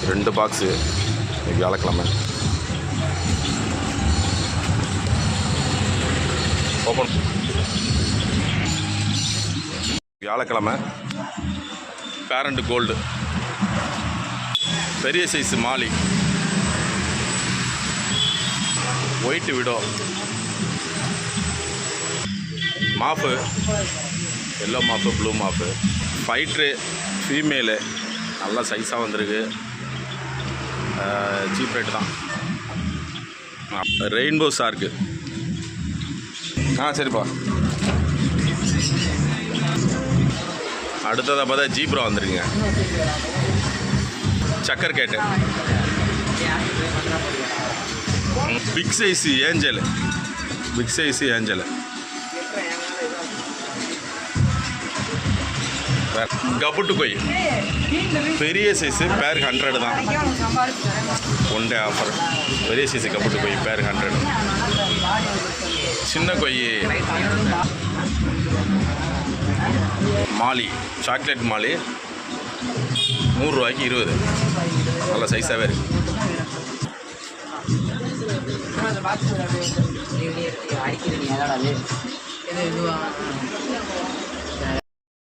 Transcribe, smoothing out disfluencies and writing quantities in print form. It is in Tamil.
2 பாக்ஸு வியாழக்கிழமை. ஓப்பன் வியாழக்கிழமை. பேரண்ட் கோல்டு பெரிய சைஸ் மாலி, ஒயிட் விடோ, மாஃபு, எல்லோ மாஃபு, ப்ளூ மாஃபு, ஃபைட்ரு ஃபீமேலு நல்லா சைஸாக வந்திருக்கு. சீப் ரேட்டு தான். Rainbow shark. சரிப்பா. அடுத்ததாக பார்த்தா ஜீப்ரா வந்துருக்குங்க. Sucker cat, big size angel, big size angel, கபுட்டு கொய் பெரிய சைஸு பேர் 100 தான். 1 டே ஆஃபர். பெரிய சைஸு கபுட்டு கொய் பேர் 100. சின்ன கொய் மாலி, சாக்லேட் மாலி 100 ரூபாய்க்கு 20. நல்ல சைஸாகவே இருக்குது.